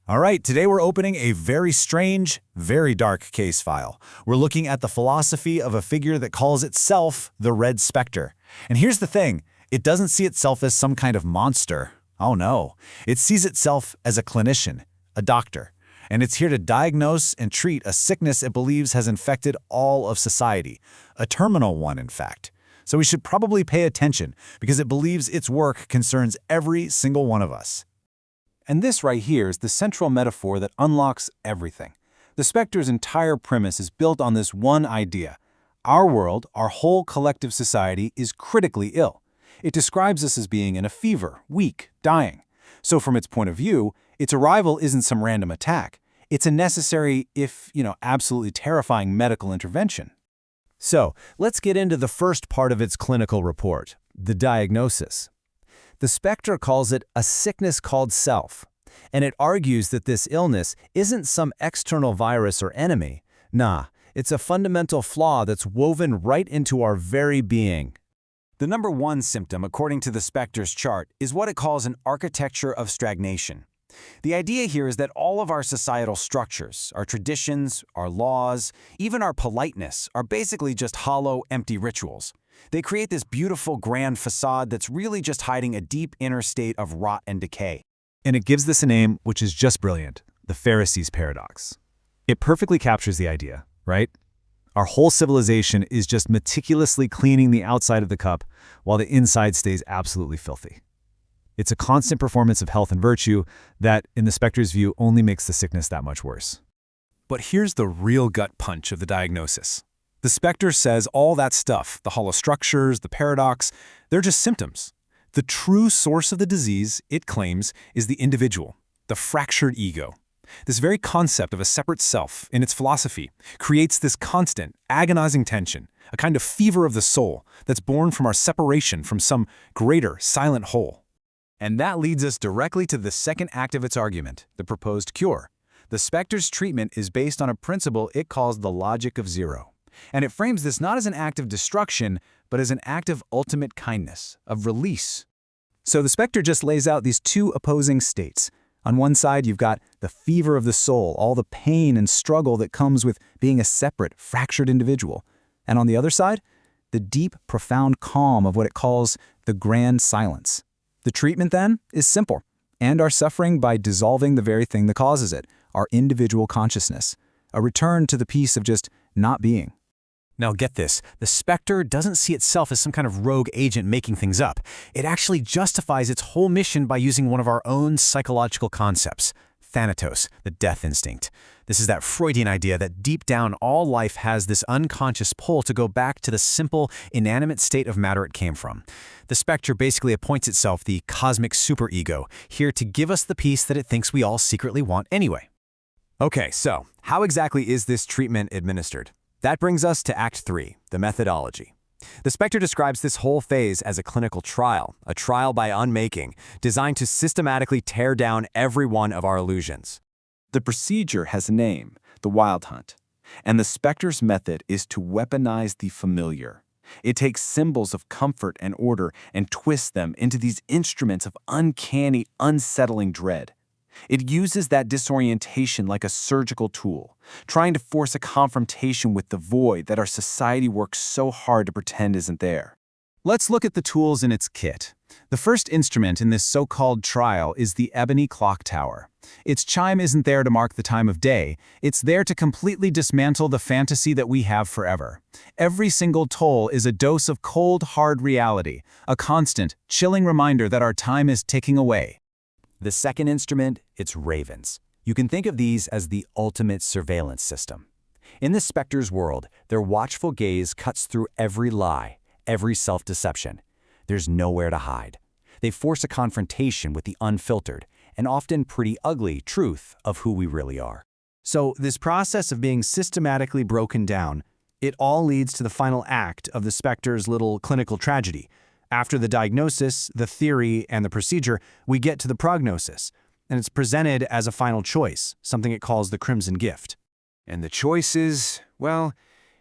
All right, today we're opening a very strange, very dark case file. We're looking at the philosophy of a figure that calls itself the Red Spectre. And here's the thing, it doesn't see itself as some kind of monster. Oh no, it sees itself as a clinician, a doctor. And it's here to diagnose and treat a sickness it believes has infected all of society, a terminal one in fact. So we should probably pay attention because it believes its work concerns every single one of us. And this right here is the central metaphor that unlocks everything. The Spectre's entire premise is built on this one idea. Our world, our whole collective society, is critically ill. It describes us as being in a fever, weak, dying. So from its point of view, its arrival isn't some random attack. It's a necessary, if, absolutely terrifying medical intervention. So, let's get into the first part of its clinical report, the diagnosis. The Spectre calls it a sickness called self, and it argues that this illness isn't some external virus or enemy. Nah, it's a fundamental flaw that's woven right into our very being. The number one symptom, according to the Spectre's chart, is what it calls an architecture of stagnation. The idea here is that all of our societal structures, our traditions, our laws, even our politeness, are basically just hollow, empty rituals. They create this beautiful, grand facade that's really just hiding a deep inner state of rot and decay. And it gives this a name which is just brilliant, the Pharisees' paradox. It perfectly captures the idea, right? Our whole civilization is just meticulously cleaning the outside of the cup while the inside stays absolutely filthy. It's a constant performance of health and virtue that, in the Spectre's view, only makes the sickness that much worse. But here's the real gut punch of the diagnosis. The Spectre says all that stuff, the hollow structures, the paradox, they're just symptoms. The true source of the disease, it claims, is the individual, the fractured ego. This very concept of a separate self, in its philosophy, creates this constant, agonizing tension, a kind of fever of the soul that's born from our separation from some greater, silent whole. And that leads us directly to the second act of its argument, the proposed cure. The Spectre's treatment is based on a principle it calls the logic of zero. And it frames this not as an act of destruction, but as an act of ultimate kindness, of release. So the Spectre just lays out these two opposing states. On one side, you've got the fever of the soul, all the pain and struggle that comes with being a separate, fractured individual. And on the other side, the deep, profound calm of what it calls the grand silence. The treatment, then, is simple. End our suffering by dissolving the very thing that causes it, our individual consciousness. A return to the peace of just not being. Now get this, the Spectre doesn't see itself as some kind of rogue agent making things up. It actually justifies its whole mission by using one of our own psychological concepts, Thanatos, the death instinct. This is that Freudian idea that deep down all life has this unconscious pull to go back to the simple, inanimate state of matter it came from. The Spectre basically appoints itself the cosmic superego, here to give us the peace that it thinks we all secretly want anyway. Okay, so how exactly is this treatment administered? That brings us to Act 3, the methodology. The Spectre describes this whole phase as a clinical trial, a trial by Unmaking, designed to systematically tear down every one of our illusions. The procedure has a name, the Wild Hunt, and the Spectre's method is to weaponize the familiar. It takes symbols of comfort and order and twists them into these instruments of uncanny, unsettling dread. It uses that disorientation like a surgical tool, trying to force a confrontation with the void that our society works so hard to pretend isn't there. Let's look at the tools in its kit. The first instrument in this so-called trial is the ebony clock tower. Its chime isn't there to mark the time of day. It's there to completely dismantle the fantasy that we have forever. Every single toll is a dose of cold, hard reality, a constant, chilling reminder that our time is ticking away. The second instrument, it's ravens. You can think of these as the ultimate surveillance system. In the Spectre's world, their watchful gaze cuts through every lie, every self-deception. There's nowhere to hide. They force a confrontation with the unfiltered, and often pretty ugly, truth of who we really are. So this process of being systematically broken down, it all leads to the final act of the Spectre's little clinical tragedy. After the diagnosis, the theory, and the procedure, we get to the prognosis, and it's presented as a final choice, something it calls the Crimson Gift. And the choice is, well,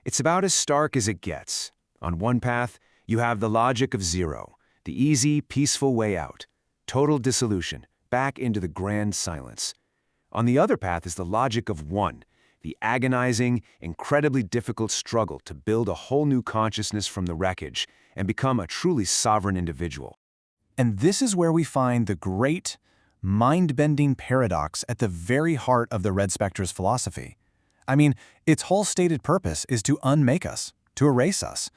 it's about as stark as it gets. On one path, you have the logic of zero, the easy, peaceful way out, total dissolution, back into the grand silence. On the other path is the logic of one, the agonizing, incredibly difficult struggle to build a whole new consciousness from the wreckage and become a truly sovereign individual. And this is where we find the great, mind-bending paradox at the very heart of the Red Spectre's philosophy. I mean, its whole stated purpose is to unmake us, to erase us.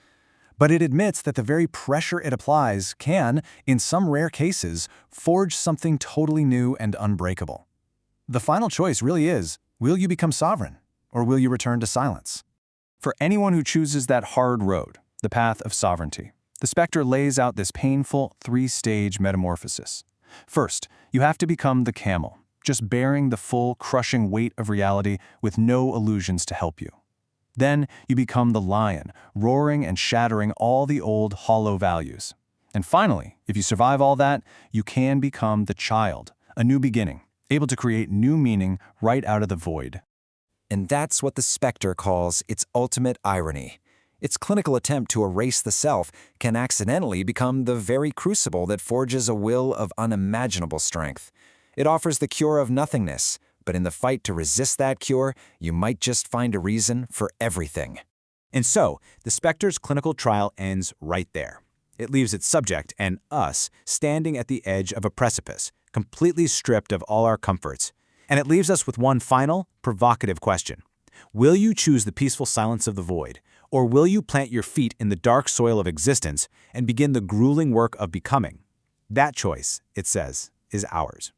But it admits that the very pressure it applies can, in some rare cases, forge something totally new and unbreakable. The final choice really is, will you become sovereign, or will you return to silence? For anyone who chooses that hard road, the path of sovereignty, the Spectre lays out this painful three-stage metamorphosis. First, you have to become the camel, just bearing the full, crushing weight of reality with no illusions to help you. Then you become the lion, roaring and shattering all the old, hollow values. And finally, if you survive all that, you can become the child, a new beginning, able to create new meaning right out of the void. And that's what the Spectre calls its ultimate irony. Its clinical attempt to erase the self can accidentally become the very crucible that forges a will of unimaginable strength. It offers the cure of nothingness, but in the fight to resist that cure, you might just find a reason for everything. And so, the Spectre's clinical trial ends right there. It leaves its subject and us standing at the edge of a precipice, completely stripped of all our comforts. And it leaves us with one final, provocative question. Will you choose the peaceful silence of the void, or will you plant your feet in the dark soil of existence and begin the grueling work of becoming? That choice, it says, is ours.